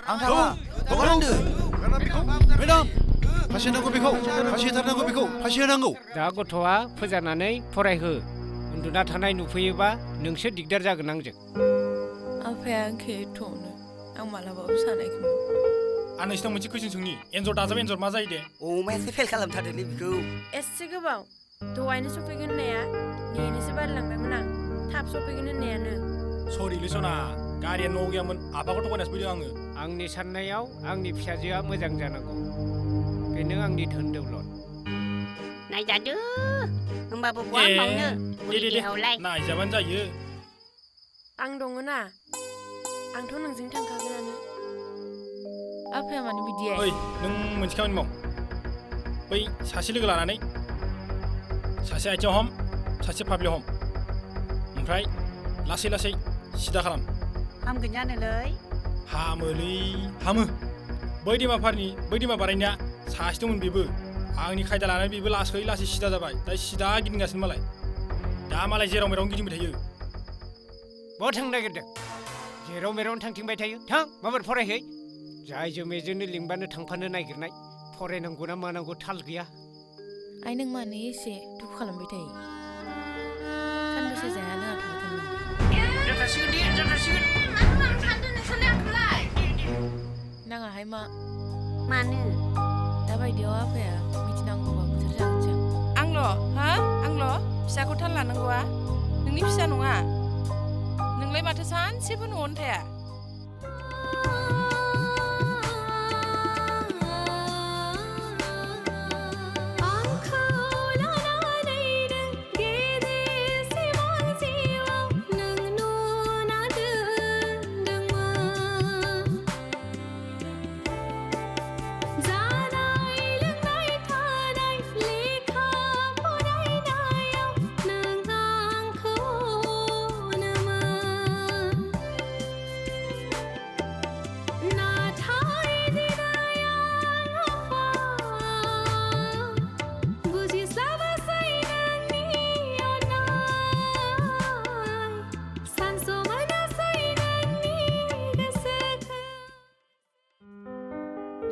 आं थाङा हगार होनदो मेडाम फासि होनांगौ बेखौ फासि होथारनांगौ बेखौ फासि होनांगौ दा गथ'आ फोजानानै फरायहो उन्दुना थानाय नुफैयोबा नोंसो दिगदार जागोन आंजों आफाया आंखौ एथ'नो आं मालाबाबो सानाखैमोन आं नोंसिनाव मोनसे कुइसन सोंनि एन्जर दाजाब एन्जर मा जायो दे अमायासो फेल खालामथारदोंलै बेखौ एसे गोबाव दहायनो सफैगोन होननाया नेनोसो बारलांबायमोन आं थाब सफैगोन होननायानो सरिलै सना गारिया न' गैयामोन आफाखौ थगायनासो फैदों आङो आंनि साननायाव आंनि फिसाजोआ मोजां जानांगौ बेनो आंनि धोन दौलत नायजादो होमबाबो बहा मावनो बुरि देहायावलाय नायजाबानो जायो आं दङ ना आंथ' नोंजों थांखागोनानो आफाया मानो बिदि ओइ नों मोनसे खामानि माव बै सासे लोगो लानानै सासे आथिङाव हम सासे फाफ्लियाव हम ओमफ्राय लासै लासै सिदा खालाम हामगोन जानोलै हामोलै हामो बै दैमा बारनाया सासे दंमोन बेबो आंनि खायदा लानानै बेबो लासै लासै सिदा जाबाय दा सिदा गिदिंगासिनो मालाय दा मालाय जेराव मेरावनो गिदिंबाय थायो बहा थांनो नागिरदों जेराव मेरावनो थांथिंबाय थायो थां माबार फरायहै जाय जोमेजोंनो लिंबानो थांफानो नागिरनाय फरायनांगौ ना मानांगौ थाल गैया आइ नों मानो एसे दुखु खालामबाय थायो सानबेसे जाया नोंहा थाबाय नाङाहाय मा मानो दाबायदियाव आफाया मिथिनांगौबा बोथोर जागोनसो आंल' फिसाखौ थाल लानांगौआ नोंनि फिसा नङा नोंलाय माथो सानसेबो न'आवनो थाया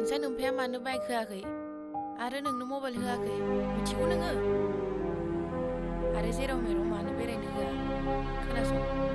नोंसा नोमफाया मानो बाइक होआखै आरो नोंनो मबाइल होआखै मिथिगौ नोङो आरो जेराव मेराव मानो बेरायनो होआ खोनासं